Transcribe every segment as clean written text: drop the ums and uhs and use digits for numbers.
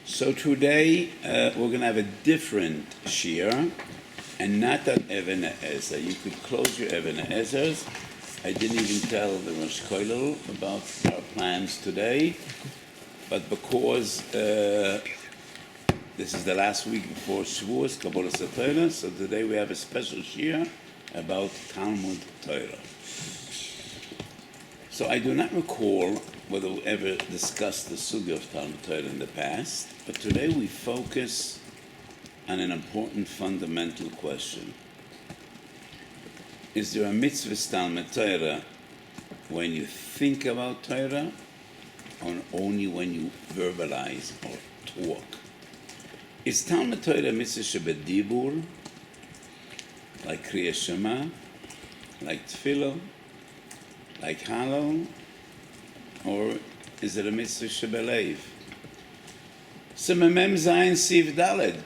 So today we're going to have a different shir, and not an Even Ezer. You could close your Even Ezers. I didn't even tell the Rosh Kollel about our plans today, but because this is the last week before Shavuos, Kabbalah Torah, so today we have a special shir about Talmud Torah. So I do not recall whether we ever discussed the sugya of Talmud Torah in the past, but today we focus on an important fundamental question. Is there a mitzvah Talmud Torah when you think about Torah, or only when you verbalize or talk? Is Talmud Torah mitzvah shebedibur, like Kriya Shema, like Tefillah, like Hallel, or is it a mitzvah shebeleiv? So Memem Zayin Siv Daled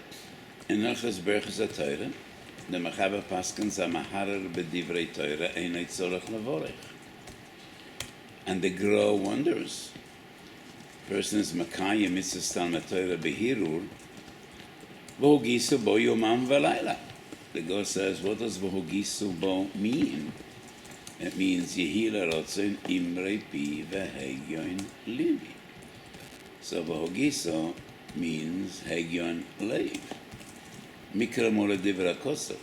in Nachas Berachos HaTorah, the Mechaber Paskin Zamaharer B'divrei Torah Einay Tzorach Levorech, and the Gra wonders. Person is Makayim mitzvah Talmud Torah Behirur, V'hogisu bo Yomam V'layla. The Gra says, what does V'hogisu bo mean? It means Yehila Rotzen Imrei Pi V'hegyon Livi. So V'hogiso means Hegyon Leiv. Mikra Mola Divra Kosov.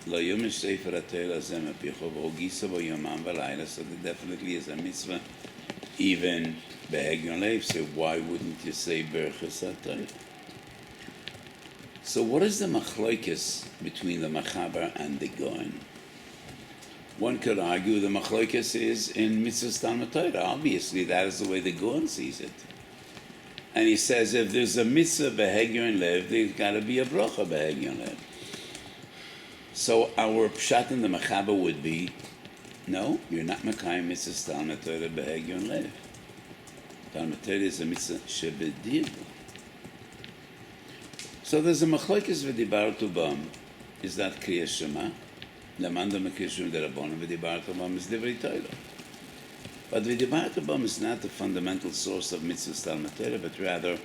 Lo Yomish Sefer HaTorah Zem Apicho V'hogiso Bo Yomam V'layla. So there definitely is a mitzvah even V'hegyon Leiv. So why wouldn't you say Berachos HaTorah? So what is the machlokes between the Mechaber and the Goin? One could argue the machlokes is in mitzvah Talmud Torah. Obviously, that is the way the Gaon sees it. And he says if there's a mitzvah b'hegyon lev, there's got to be a bracha b'hegyon lev. So our pshat in the Mechaber would be, no, you're not makayim mitzvah Talmud Torah b'hegyon lev. Talmud Torah is a mitzvah shebedibu. So there's a machlokes v'dibartu bam. Is that Kriya Shema? Lamanda Mekishum Derabon, V'dibartu bam is Divrei Torah. But V'dibartu bam is not the fundamental source of mitzvah Talmud Torah, but rather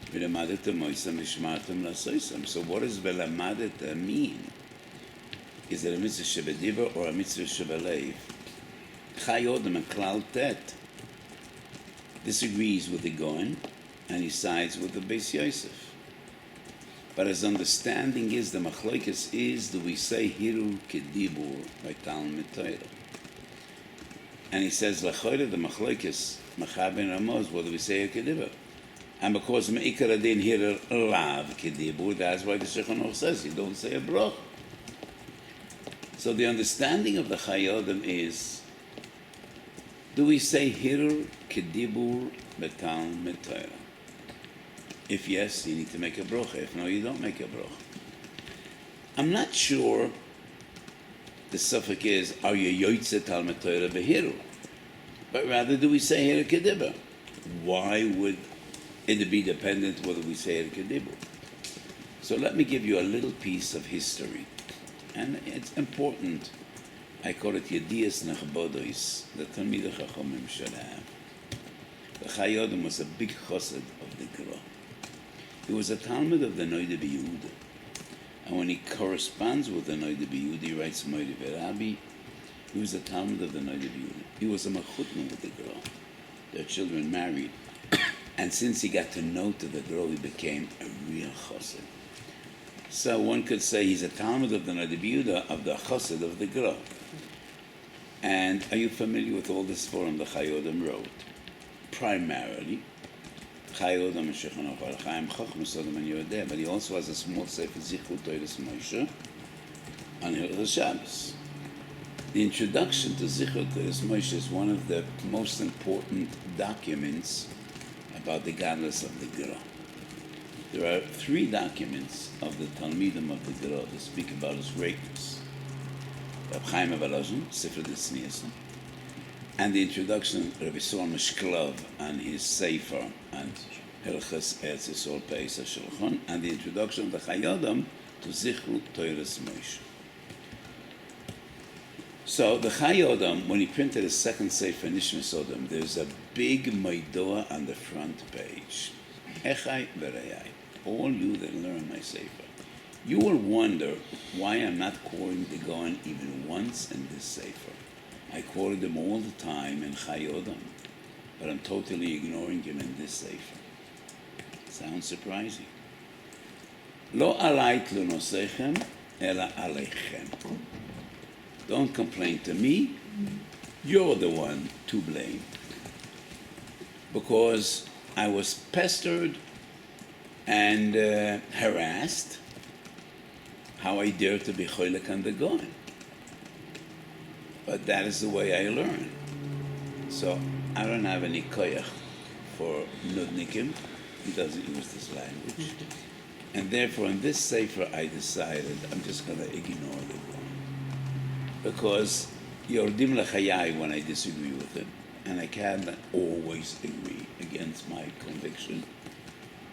V'lamadet Moisam Ishmartem Lasoisam. So what does V'lamadet mean? Is it a mitzvah shebedibur or a mitzvah shebeleiv? Chai Odom and Klal Tet disagrees with the Goin, and he sides with the Beis Yosef. But his understanding is the machlokes is, do we say hiru kedibur by Talmud Torah? And he says lachoyre the machlokes Mechaber and Ramos, what do we say a kedibur? And because meikar adin hiru lav kedibur, that's why the Shulchan Aruch says you don't say a brach. So the understanding of the Chayyodim is, do we say hiru kedibur by Talmud Torah? If yes, you need to make a brocha. If no, you don't make a brocha. I'm not sure the suffix is, are you yoytze Talmud Torah behiru? But rather, do we say hiru kedibur? Why would it be dependent whether we say hiru kedibur? So let me give you a little piece of history. And it's important. I call it Yediyas Nechbodos, the Talmidei Chachamim should have. The Chayyodim was a big chassid of the Gra. He was a Talmud of the Noida B'Yehuda. And when he corresponds with the Noida B'Yehuda, he writes Moiri V'Rabi. He was a Talmud of the Noida B'Yehuda. He was a Mechutna with the Gra. Their children married. And since he got to know to the Gra, he became a real chassid. So one could say he's a Talmud of the Noida B'Yehuda, of the chassid of the Gra. And are you familiar with all this forum the Chayyodim wrote? Primarily, Chayyodim and Shulchan Aruch Chaim Chacham Sodom and Yodeh, but he also has a small sefer Zichut Toras Moshe on Hilchos Shabbos. The introduction to Zichut Toras Moshe is one of the most important documents about the godless of the Gra. There are 3 documents of the Talmidim of the Gra that speak about his greatness. Reb Chaim Avalazin, Sefer D'Tzniyason, and the introduction of Rav Asher Weiss and his Sefer and Hilchos Eretz Yisrael Peis HaShulchan, and the introduction of the Chayyodim to Zichut Toras Moshe. So the Chayyodim, when he printed his second Sefer Nishmas Odom, there's a big Maidoa on the front page. Echai v'reyai, all you that learn my sefer, you will wonder why I'm not quoting the Gaon even once in this sefer. I quoted them all the time in Chayodam, but I'm totally ignoring him in this sefer. Sounds surprising. Lo alai tlunosechem, ela aleichem. Don't complain to me. You're the one to blame. Because I was pestered and harassed how I dare to be choilek on the Gaon. But that is the way I learn. So I don't have any koyach for nudnikim. He doesn't use this language. And therefore in this sefer I decided I'm just going to ignore the Gaon. Because yordim lechayai when I disagree with him. And I cannot always agree against my conviction.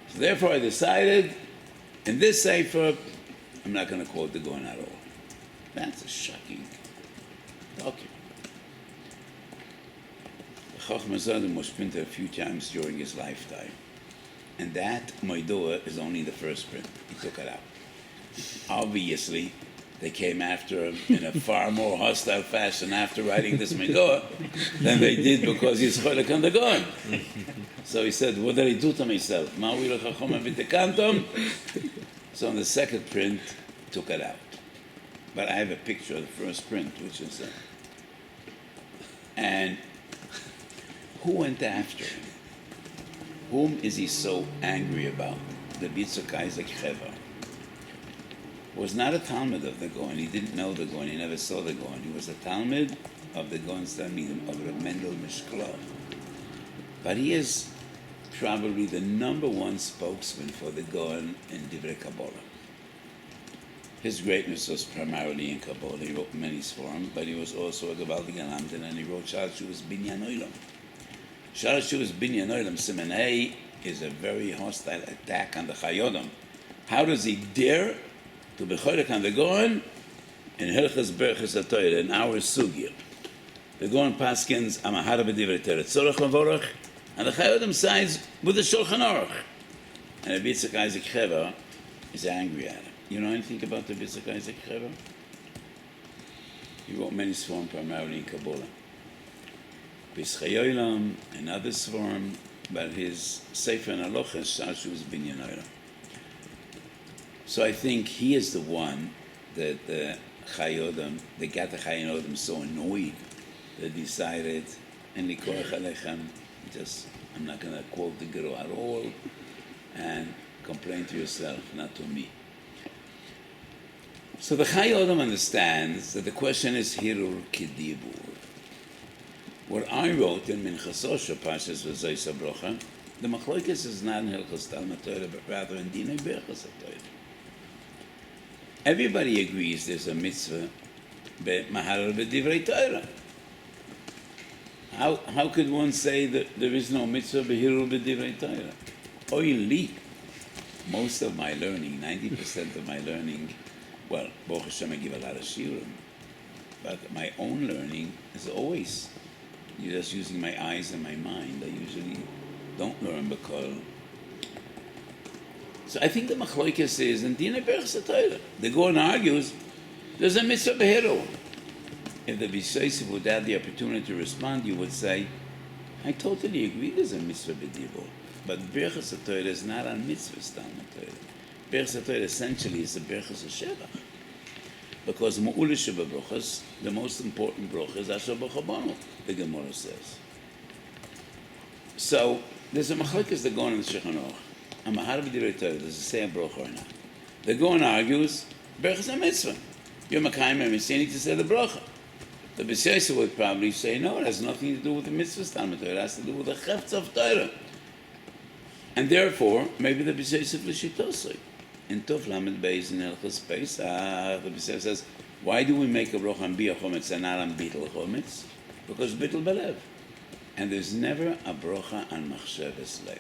So therefore I decided in this sefer I'm not going to quote the Gaon at all. That's a shocking document. The Chacham Zadim was printed a few times during his lifetime. And that Moidoa is only the first print. He took it out. Obviously, they came after him in a far more hostile fashion after writing this Moidoa than they did because he's choilek on the Gaon. So he said, what did I do to myself? So in the second print, took it out. But I have a picture of the first print, which is and who went after him? Whom is he so angry about? The Bitzuk Isaac Cheva was not a Talmud of the Gaon. He didn't know the Gaon. He never saw the Gaon. He was a Talmud of the Gaon's Talmidim, of Reb Mendel Mishklov. But he is probably the number one spokesman for the Gaon in Divrei Kabbalah. His greatness was primarily in Kabbalah. He wrote many Sforim, but he was also a Gavaldig Alamdin, and he wrote Shal Shuvas Binyan Olam. Shal Shuvas Binyan Olam, Siman Hey, is a very hostile attack on the Chayodam. How does he dare to be choilek on the Gaon in Hilchas Berchas HaTorah, in our Sugya? The Gaon paskins Amahara B'divrei Torah Tzorach Mavorach, and the Chayodam sides with the Shulchan Aruch. And the Bitzuk Isaac Cheva is angry at him. You know anything about the Bitzuk Isaac Cheva? He wrote many Sforim, primarily in Kabbalah. B'Schayolam and other Sforim, but his Sefer and Alochas, Shal Shuvas Binyan Olam. So I think he is the one that the Chayodam, the Gata Chayodam, so annoyed that decided, and Nikoach Alechem, just, I'm not going to quote the Guru at all, and complain to yourself, not to me. So the Chayodam understands that the question is Hirur Kedibur. What I wrote in Minchasosha Pashas V'Zayis HaBrocha, the Machloikis is not in Hilchos Talmud Torah, but rather in Dinei Berchas HaTorah. Everybody agrees there's a mitzvah Mahar B'Divrei Torah. How could one say that there is no mitzvah Behirul B'Divrei Torah? Oili. Most of my learning, 90% of my learning, well, Baruch Hashem, I give a lot of shiurim, but my own learning is always just using my eyes and my mind. I usually don't learn because. So I think the Machloikes is in Dinei Berchas HaTorah. The Gaon argues there's a mitzvah Behirul. If the B'Sheisiv would have the opportunity to respond, you would say, I totally agree there's a mitzvah B'Dibur, but Berchas HaTorah is not on mitzvahs Talmud Torah. Berchas HaTorah essentially is the Berchas HaShevach. Because Mu'ula Sheba Brochas, the most important brocha is Asher B'Chabanu, the Gemara says. So, there's a Machlokes the Gaon in the Shulchan Aruch. Amahar B'Divrei Torah, does it say a brocha or not? The Gaon argues, Berchas HaMitzvah. You're Makayim and Messianic to say the brocha. The B'Sheisiv would probably say, no, it has nothing to do with the mitzvahs Talmud Torah, it has to do with the Chefetz of Torah. And therefore, maybe the B'Sheisiv l'shitosoi. In Tov Lamed Beis in Hilchos Pesach, the B'Sheisiv says, why do we make a brocha on Bia Chometz and not on Bittul Chometz? Because Bittul Belev. And there's never a brocha on Machshavas Leiv.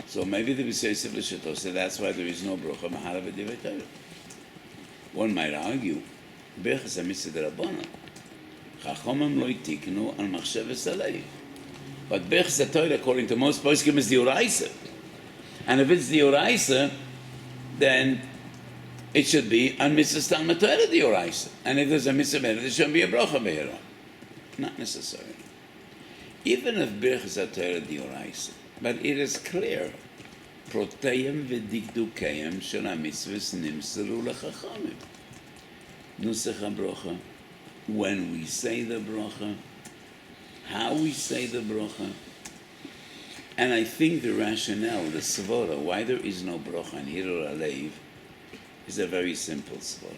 So maybe the B'Sheisiv l'shitosoi, that's why there is no brocha Mahara B'Divrei Torah. One might argue, Berchas HaMitzvah D'Rabbanan, Chachomim lo yitiknu al Machshavas Leiv. But Berchus Torah, according to most poskim, is the Uraisa. And if it's the Uraisa, then it should be on Mitzvah Talmud Torah the Uraisa. And if there's a Mitzvah Torah, there shouldn't be a Bracha Behira. Not necessarily. Even if Berchus Torah the Uraisa, but it is clear, Proteyim v'dikdukeyim shel ha-mitzvahs nimseru l'chachamim. Nusach ha-bracha, when we say the bracha, how we say the bracha, and I think the rationale, the svara, why there is no bracha in Hirur Alev, is a very simple svara.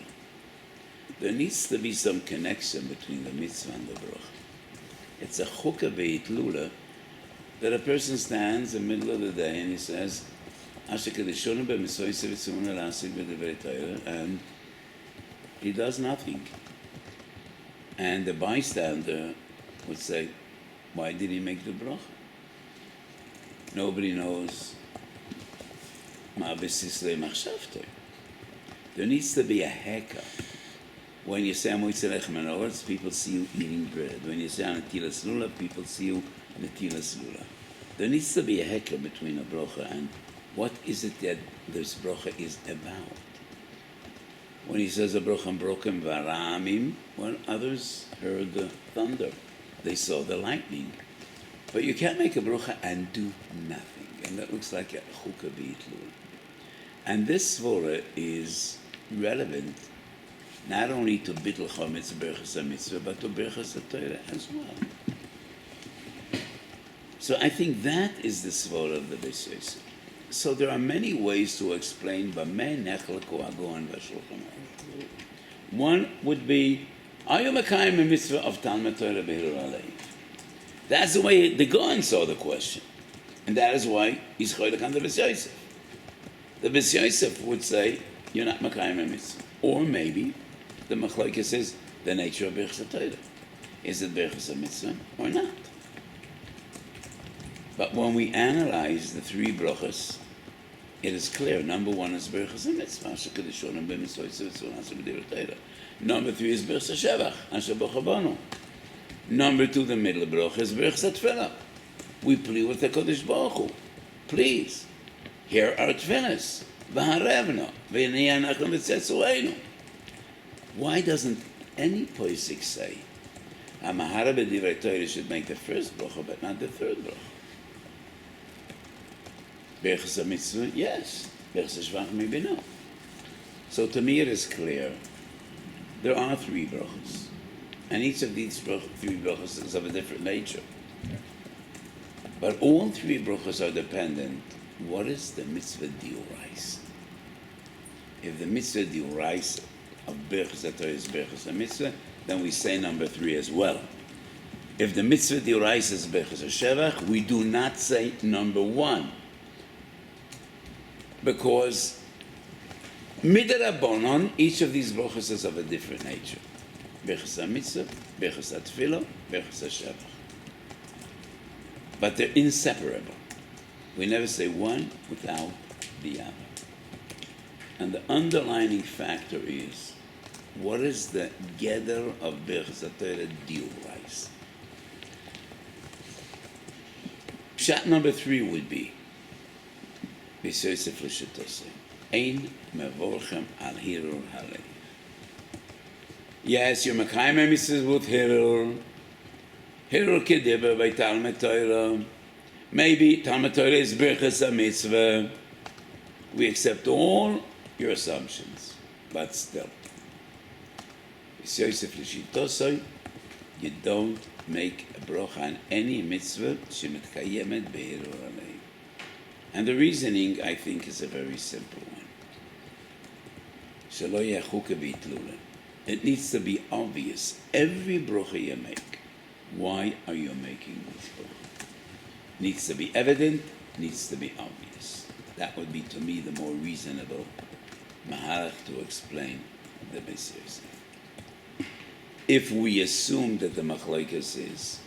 There needs to be some connection between the mitzvah and the bracha. It's a chukah be'itlula that a person stands in the middle of the day and he says, Asher kedeshonu b'mitzvah v'tzivuna la'asik b'divrei Torah, and he does nothing. And the bystander would say, why did he make the bracha? Nobody knows. Ma b'sislei machshavtoi. There needs to be a heka. When you say Amoitze Lechem Menorah, people see you eating bread. When you say Netilas Lula, people see you Netilas Lula. There needs to be a heka between a bracha and what is it that this bracha is about. When he says a bracha broken varamim, when others heard the thunder, they saw the lightning. But you can't make a bracha and do nothing. And that looks like a chukah b'itlul. And this svora is relevant not only to bittul chometz berchus mitzvah, but to berchus Torah as well. So I think that is the svora of the Beis Yosef. So there are many ways to explain b'mei nechleku haGaon v'Shulchan Aruch. One would be, are you mekayim a mitzvah of Talmud Torah b'Hirur Alev? That's the way the Gaon saw the question. And that is why he's choylek on the Beis Yosef. The Beis Yosef would say, you're not mekayim a mitzvah. Or maybe the machlokes is the nature of Berchus Torah. Is it Berchus mitzvah or not? But when we analyze the three brachas, it is clear. Number one is Berchus mitzvah. Asher kedeshonu b'mitzvah v'tzivuna Torah. Number three is Berchus Shevach. Asher bocha banu. Number two, the middle bracha is Berchus Tefillah. We plead with the Kodesh Baruch Hu. Please, here are tefillas. V'harevna v'nei anachnu v'tzetzueinu. Why doesn't any posik say a mahara b'divrei Torah should make the first bracha but not the third bracha? Berchus mitzvah, yes. Berchus shvach, maybe no. So to me it is clear there are three brachas, and each of these three brachas is of a different nature. But all three brachas are dependent. What is the mitzvah d'oraisa? If the mitzvah d'oraisa of Berchus Torah is Berchus mitzvah, then we say number three as well. If the mitzvah d'oraisa is Berchus Shevach, we do not say number one, because midrabanan each of these brachas is of a different nature. Berchus mitzvah, Berchus tefillah, Berchus Shevach. But they're inseparable. We never say one without the other. And the underlining factor is, what is the gather of Berchus Torah d'oraisa? Pshat number three would be, Beis Yosef l'shitosei, ein mevorchem al Hirur Alev. Yes, you're mekayim mitzvahs with Hirur. Hirur kediber by Talmud Torah. Maybe Talmud Torah is Berchus mitzvah. We accept all your assumptions, but still, Beis Yosef l'shitosei, you don't make a bracha on any mitzvah shemitkayemet b'Hirur Alev. And the reasoning, I think, is a very simple one. Shelo yeh chukah b'itlula. It needs to be obvious. Every bracha you make, why are you making this bracha? Needs to be evident, needs to be obvious. That would be, to me, the more reasonable mahalach to explain the Beis Yosef. If we assume that the machlokes is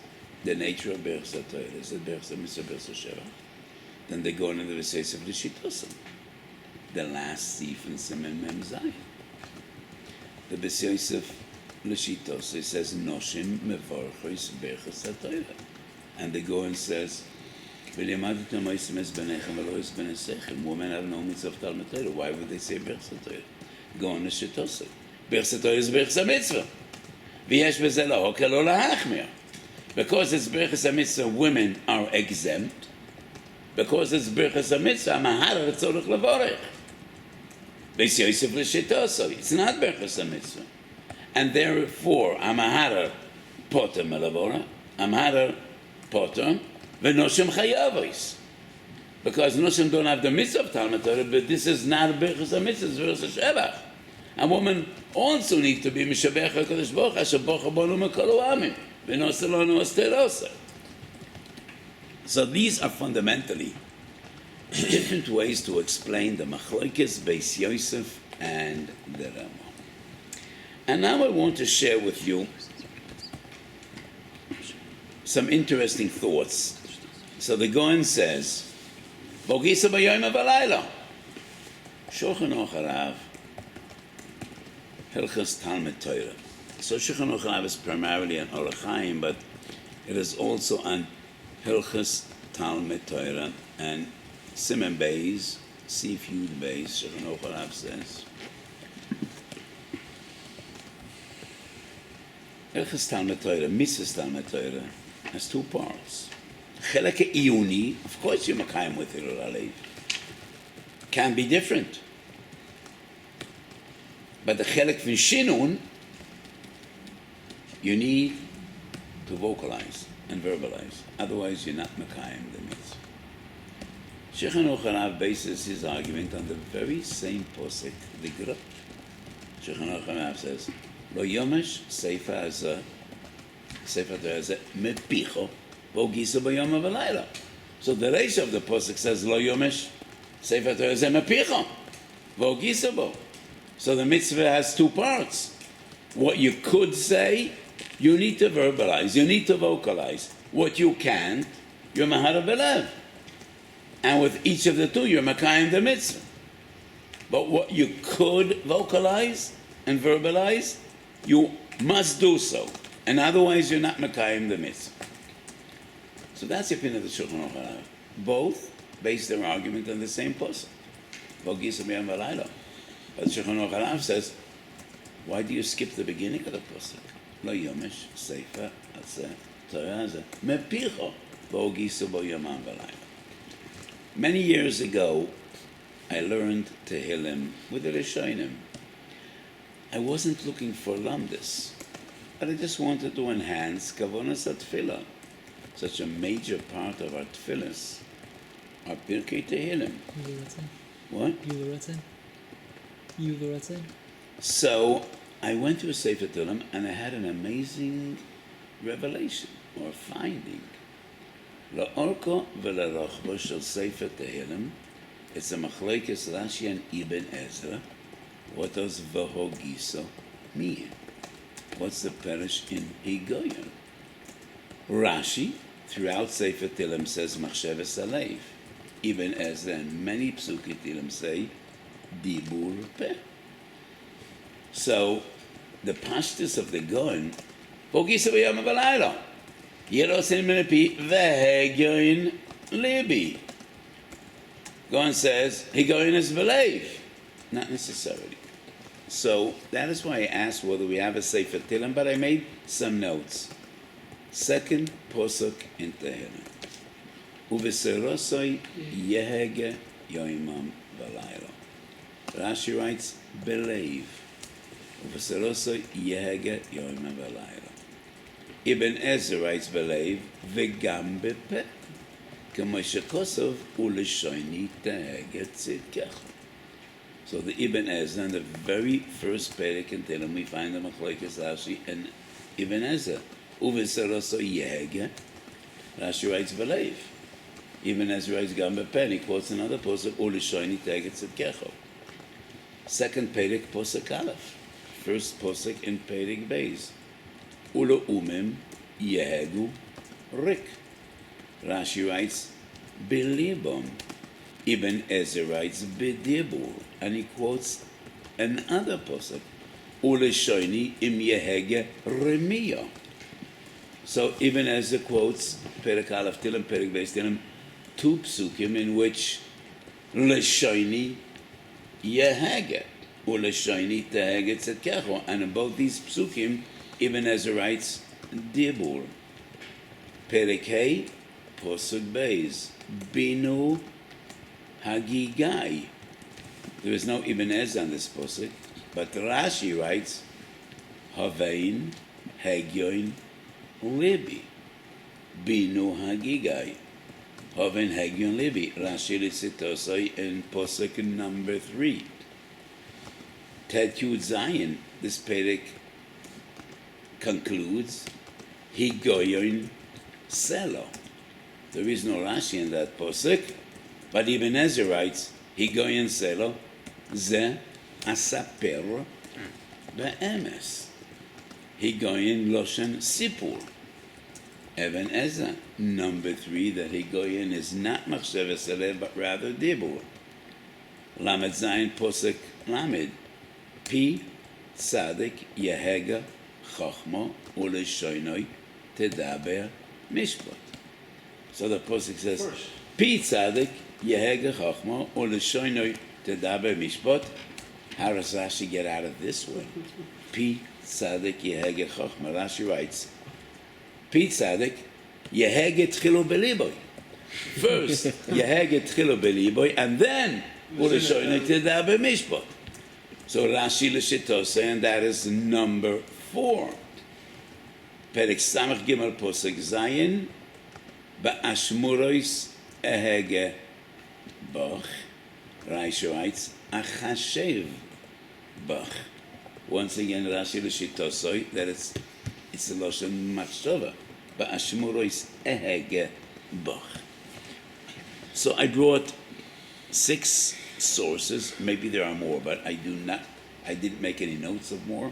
the nature of Berchus Torah, is it Berchus mitzvah, Berchus Shevach, then they go into the Beis Yosef l'shitosei, the last sif in Siman Mem Zayin. The Beis Yosef l'shitosei says Noshim mevorchos Berchus Torah, And the Goen says, "V'limadtem ma'asem es benechem v'lo es benesechem." Women have no mitzvah of Talmud Torah. Why would they say Birchas Torah? Goen is shetosek. Birchas Torah is Birchas mitzvah. V'yesh b'zeh lahokel lo lahachmir. Because it's Birchas mitzvah, women are exempt. Because it's Birchas mitzvah, maharer tzorich levorech. Beis Yosef l'shetosek. It's not Birchas mitzvah. And therefore, amaharer poter melavora, amaharer poter, v'noshim chayavos. Because noshim don't have the mitzvah of Talmud Torah, but this is not Birchas mitzvah, it's Birchas shevach. A woman also needs to be mishabech HaKadosh Baruch Hu, asher bocha bonu mekol ha'amim, v'noseh lanu asterosa. So these are fundamentally different ways to explain the machlokes Beis Yosef and the Rama. And now I want to share with you some interesting thoughts. So the Goen says, Bogisa b'yoyim v'layla. Shulchan Aruch Harav, Hilchos Talmud Torah. So Shulchan Aruch Harav is primarily on Orach Chaim, but it is also on Hilchos Talmud Torah and Siman Beis, Sif Yud Beis. Shulchan Aruch Harav says, Hilchos Talmud Torah, Mitzvahs Talmud Torah, has two parts. Chelek Iyuni, of course you're Makayim with Hirur Alev, can be different. But the Chelek Fin Shinun, you need to vocalize and verbalize. Otherwise you're not Makayim the Mitzvah. Shulchan Aruch Harav bases his argument on the very same posek, the Gra. Shulchan Aruch Harav says, Lo yomesh sefer hazeh Torah hazeh mepicho v'ogisa b'yom v'layla. So the ratio of the posuk says Lo yomesh sefer Torah hazeh mepicho v'ogisa bo. So the mitzvah has two parts. What you could say, you need to verbalize, you need to vocalize. What you can't, you're mahara belev. And with each of the two, you're makayim the mitzvah. But what you could vocalize and verbalize, you must do so, and otherwise you're not Makayim the mitzvah. So that's the opinion of the Shulchan Aruch Harav. Both base their argument on the same pasuk. V'ogisa b'yom v'layla. But the Shulchan Aruch Harav says, why do you skip the beginning of the pasuk? Lo yomesh sefer hazeh Torah hazeh mepicho v'ogisa b'yom v'layla. Many years ago, I learned Tehillim with the Rishonim. I wasn't looking for lamdis, but I just wanted to enhance kavonas atfilah. Such a major part of our tefillas are Pirkei Tehillim. What? So I went to a Sefer Tehillim and I had an amazing revelation or finding. La'orko v'la'rochbo shel Sefer Tehillim. It's a machlokes Rashi and Ibn Ezra. What does V'hogiso mean? What's the perish in Higoyon? Rashi, throughout Sefer Tehillim, says Machshavas Alev. Ibn Ezra and many Psukei Tehillim say Dibur Peh. So, the pashtus of the Goen, V'hogiso b'yom v'layla. Yerosin Menepi V'hegoyin Libi. Goen says Higoyon is V'lev. Not necessarily. So that is why I asked whether we have a Sefer Tehillim, but I made some notes. Second posuk in Tehillim. Uveserosoi yehege yoimam v'layla. Rashi writes, believe. Uveserosoi yehege yoimam v'layla. Ibn Ezra writes, believe, v'gam b'peh. K'mo shekosov u'lishoini tehege tzidkecha. So the Ibn Ezra, in the very first perek in Tehillim, we find the machlokes Rashi and Ibn Ezra. Uveseroso yehege. Rashi writes believe. Ibn Ezra writes gam b'peh. He quotes another posuk u'lishoini tehege tzidkecha. Second perek posuk aleph. First posuk in perek beis. Ulo umim yehegu rik. Rashi writes bilibom. Ibn Ezra writes b'dibur, and he quotes another posuk, Uleshoini im yehege remiyah. So Ibn Ezra quotes Perek Aleph Tilim, Perek Beis Tilim, two psukim in which L'shoini Yehaget, or L'shoini Tehaget Tzedkecho. And in both these psukim, Ibn Ezra writes, Dibur. Perek Hey, Posuk Beis, Binu Hagigai. There is no Ibn Ezra on this posuk, but Rashi writes, Havein, Hagyoin, Libi, Binu Hagigai, Havein, Hagyoin, Libi. Rashi Litzitosai in posuk number 3. Tet Yud Zayin, this perek concludes, Higoyin Selo. There is no Rashi in that posuk, but Ibn Ezra writes, Higoyin Selo, Ze Asaper Be'emes. Higoyin Loshen Sipur. Ibn Ezra, number 3, that Higoyin is not Machshavas Eleh, but rather Dibur. Lamed Zayin Posek Lamed. Pi Tzadik Yehega Chochmo Uleshoinoi Tedaber Mishpat. So the Posek says, Pi Tzadik Yehega Chochmo Uleshoinoi Tedaber Mishpat. How does Rashi get out of this one? Pi Tzadik Yehege Chochma. Rashi writes, Pi Tzadik Yehege Tchilu Beliboy. First, Yehege Tchilu Beliboy, and then Uleshoinoi Tedaber Mishpat. So Rashi L'Shitose, and that is number 4. Perek Samach Gimel Posek Zayin, Ba'ashmurois Ehege Bach. Rashi writes, Achashev Bach. Once again, Rashi L'Shitose, that it's a Loshen Machshava, Ba'ashmurois Ehege Bach. So I brought 6 sources. Maybe there are more, but I didn't make any notes of more.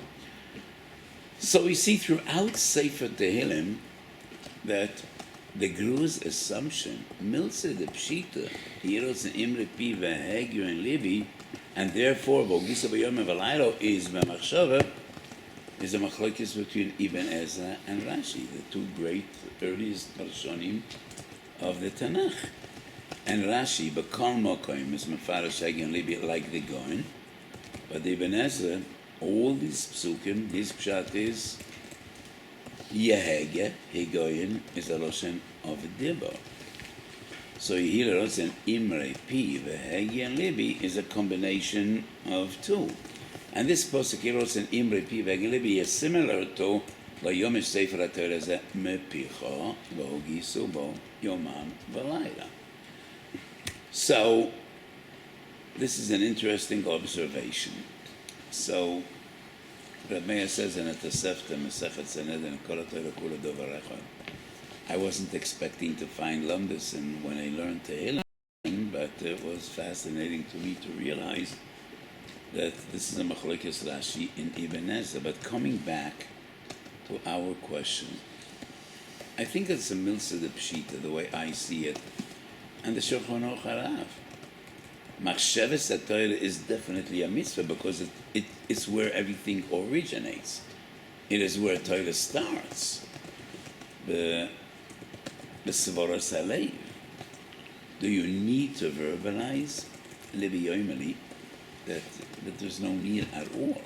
So we see throughout Sefer Tehillim that the Gru's assumption, Milse de Pshita, Yeros and Imre Pi Vehegyu and Libi, and therefore Vogisa B'Yom V'Laylo is B'Machshava, is a machlokes between Ibn Ezra and Rashi, the two great earliest Parshonim of the Tanakh. And Rashi, B'Kol Mokoim, is Mefarash Hagyon Libi like the Goin, but Ibn Ezra, all these psukim, this pshat is Yehege, Higoyin, is a loshen of Dibur. So Yehiros and Imre Pi, Vehegyon Libi is a combination of two. And this posuk Yehiros and Imre Pi, Vehegyon Libi is similar to Layomish Sefer HaTorah Zeh Mepicha, V'Hogisu Bo Yomam V'Layla. So, this is an interesting observation. So, Rav Meir says in a Tosefta, Mesechet Sanhedrin, Kol HaTorah Kula Dovar Echad. I wasn't expecting to find Lumdus and when I learned Tehillim, but it was fascinating to me to realize that this is a Machlokes Rashi in Ibn Ezra. But coming back to our question, I think it's a Milsa de Pshita, the way I see it, and the Shulchan Aruch Harav. Machshavas HaTorah is definitely a mitzvah because it's where everything originates. It is where Torah starts. The Svaras Halev. Do you need to verbalize Levi Yoimeli that there's no need at all?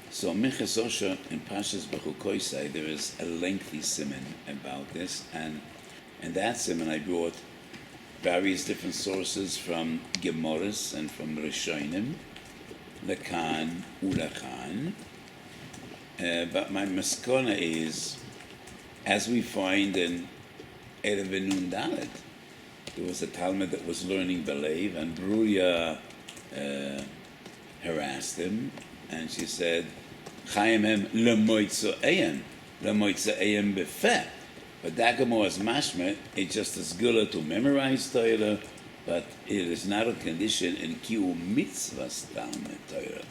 So Minchas Osher in Pashas B'chukoisai, there is a lengthy siman about this, and in that siman I brought various different sources from Gemaras and from Rishonim, Lekan, Ulakan. But my maskona is, as we find in Erev Nun Dalet, there was a Talmud that was learning Belev, and Bruya harassed him, and she said, Chaim hem lemoitzo'eyem befeh. But that Gemara is mashma, it's just as good to memorize Torah, but it is not a condition in kiu mitzvahs Talmud Torah.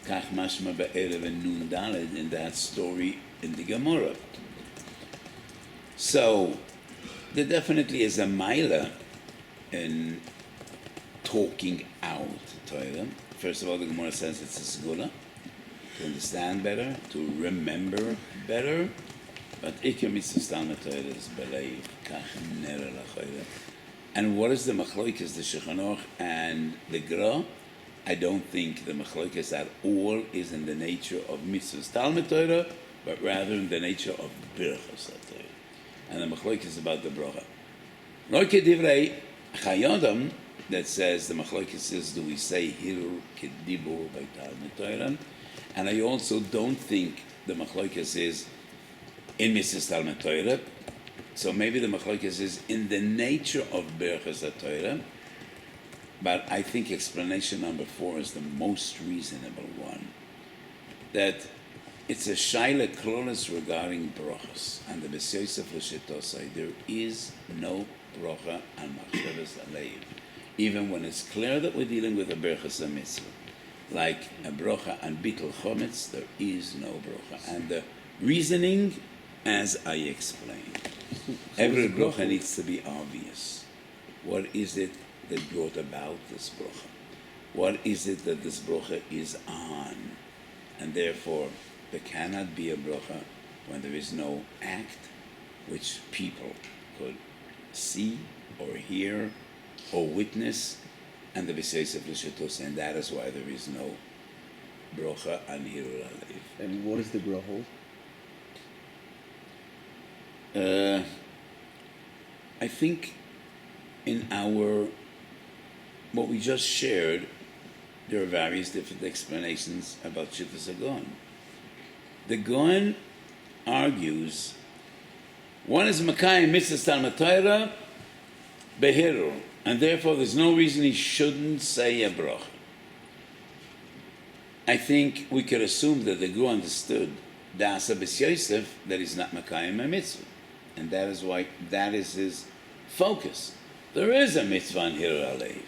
Kach mashma be'erev and nun daled in that story in the Gemara. So there definitely is a maila in talking out Torah. First of all, the Gemara says it's a segula, to understand better, to remember better. But Ikar Mitzvah Talmud Torah is Belev, Kach Nera L'Choyre. And what is the Machloikes, the Shulchan Aruch and the Gra? I don't think the Machloikes at all is in the nature of Mitzvah Talmud Torah, but rather in the nature of Birchas Torah. And the Machloikes is about the Bracha. Lo Kedivrei Chayodam, that says the Machloikes is, do we say Hirur Kedibur by Talmud Torah? And I also don't think the Machloikes is in Mitzvah Talmud Torah. So maybe the Machloikes is in the nature of Birchas Torah. But I think explanation number 4 is the most reasonable one. That it's a shaila klonis regarding brachas. And the Beis Yosef L'Shetosai, there is no bracha on machshavas aleiv. Even when it's clear that we're dealing with a Birchas mitzvah. Like a bracha on bittul chometz, there is no bracha. And the reasoning, as I explained, every bracha needs to be obvious. What is it that brought about this bracha? What is it that this bracha is on? And therefore, there cannot be a bracha when there is no act which people could see or hear or witness, and the Beis Yosef L'Shetosai, and that is why there is no bracha on Hirur Alev. And what is the Gra hold? I think in what we just shared, there are various different explanations about Shittas HaGaon. The Gaon argues, one is Makayim Mitzvah Talmud Torah Behirur, and therefore there's no reason he shouldn't say a bracha. I think we could assume that the Gaon understood Das Beis Yosef that he's not Makayim a mitzvah. And that is why that is his focus. There is a mitzvah on Hirur Alev.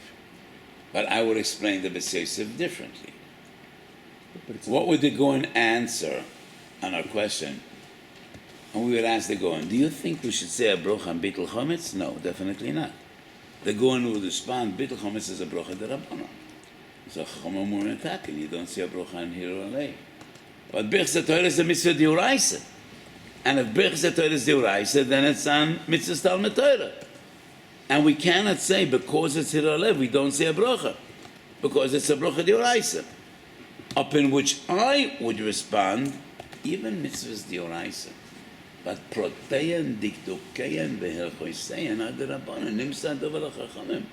But I would explain the Beis Yosef differently. What would the Gaon answer on our question? And we would ask the Gaon, do you think we should say a bracha on bittul chometz? No, definitely not. The Gaon would respond, bittul chometz is a bracha d'Rabbanan. So Chacham Mourin Takin, you don't see a bracha on Hirur Alev. But Birchas Torah is a mitzvah d'Oraisa. And if Birchas Torah is d'Oraisa, then it's on Mitzvah Talmud Torah. And we cannot say, because it's Hirur Alev, we don't say a bracha. Because it's a bracha d'Oraisa. Upon which I would respond, even Mitzvahs d'Oraisa. But protein, dikdukein, v'hilchoisein, ad-Rabbanan, nimsa dover l'chachamim.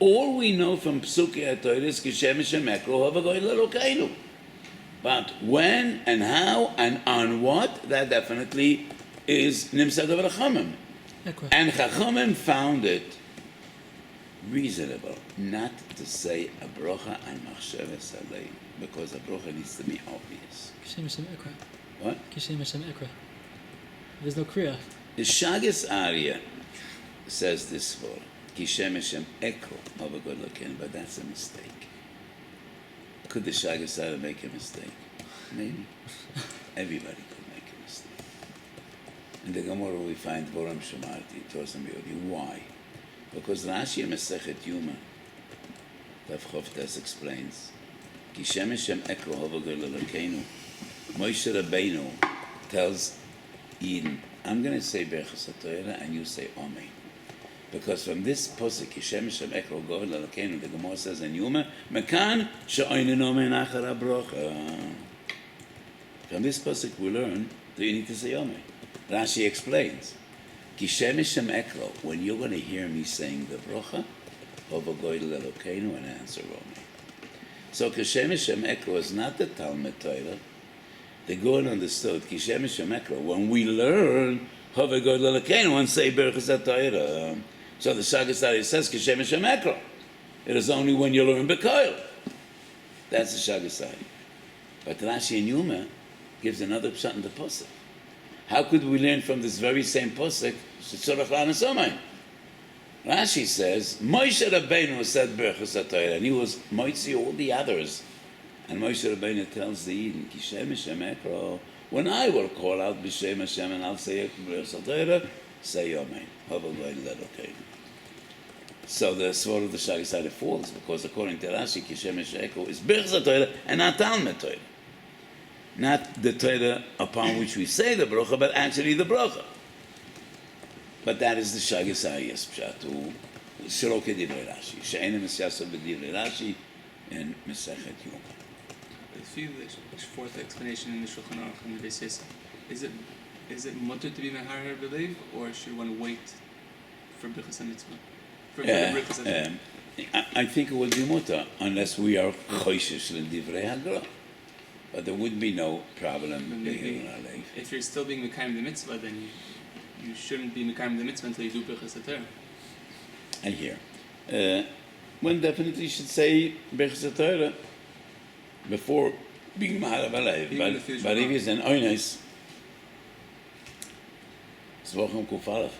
All we know from Psukei HaTorah is Kishem Hashem Ekro Havagoy L'Elokeinu. But when and how and on what, that definitely is Nimsa Dover Chachamim. And Chachamim found it reasonable not to say a bracha on Machshavas Aleiv, because a bracha needs to be obvious. Kishem Hashem Ekra. What? Kishem Hashem Ekra. There's no Kriya. The Shagas Arya says this word, Kishem Hashem Ekro Havagoy L'Elokeinu, but that's a mistake. Could the Shagas Arya make a mistake? Maybe. Everybody could make a mistake. In the Gemara we find Boram Shemarti, Torsam Yodi. Why? Because Rashi Mesechet Yuma, Tav Chavtes explains, Kishem Hashem Ekro Havagoy L'Elokeinu. Moshe Rabbeinu tells Eden, I'm going to say Birchas Torah and you say Amen. Because from this posuk, Kishem Hashem Ekro Havagoy L'Elokeinu, the Gemara says in Yuma, Mekan she'oinen Amen achar habrocha. From this pasuk we learn that you need to say Amen. Rashi explains, Kishem Hashem Ekro, when you're going to hear me saying the bracha, Havagoy L'Elokeinu, and answer Amen. So Kishem Hashem Ekro is not the Talmud Torah. The Gaon understood Kishem Hashem Ekro when we learn Havagoy L'Elokeinu and say Birchas Torah. So the Shagas Arya says Kishem Hashem Ekro. It is only when you learn Bekoil. That's the Shagas Arya. But Rashi and Yuma gives another pshat in the posuk. How could we learn from this very same posuk? Rashi says Moshe Rabbeinu said Birchas Torah, and he was moitzi all the others. And Moshe Rabbeinu tells the Eden, Kishem Hashem Ekro, when I will call out B'Shem Hashem and I'll say Birchas Torah, say Amen. Havagoy L'Elokeinu. So the sword of the Shagas Arya falls, because according to Rashi, Kishem Hashem Ekro is Birchas Torah and not Talmud Torah. Not the Torah upon which we say the bracha, but actually the bracha. But that is the Shagas Ayas Pshatu, Shelo Kedivrei Rashi, She'ena Mesyasa B'divrei Rashi, and Mesechet Yom. If you the fourth explanation in the Shulchan Aruch and the Weiss, is it mutter to be meharer believe, or should one wait for Birchas HaMitzvah? For Birchas HaMitzvah? I think it would be mutter, unless we are choishes l'divrei hagra. But there would be no problem. If you're still being mekayim the mitzvah, then you shouldn't be mekayim the mitzvah until you do Birchas HaTorah. I hear. One definitely should say Birchas HaTorah before being Maharav Aleiv. But if he's an Oynes, Zvochem Kufalef.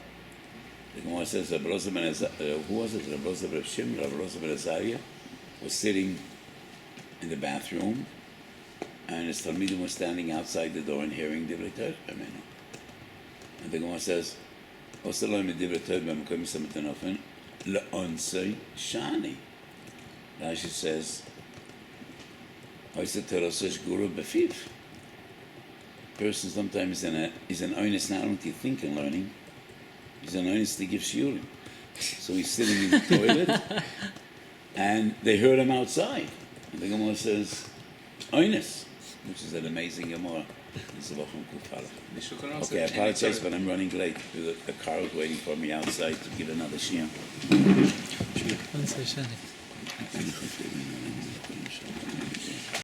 The Gemara says, who was it? Rav Shimon, Rav Azariah was sitting in the bathroom, and his Talmidim was standing outside the door and hearing Divrei Torah. And the Gemara says, Osalom Divrei Torah b'makom yisameten le'onsei shani. Rashi says, Oisei Torah says guru b'fiv. Person sometimes is an honest not only to think and learning, he's an honest to give shiurim. So he's sitting in the toilet, and they heard him outside. And the Gemara says, honest, which is an amazing Gemara. Okay, I apologize, but I'm running late. The car is waiting for me outside to give another shiur. One second.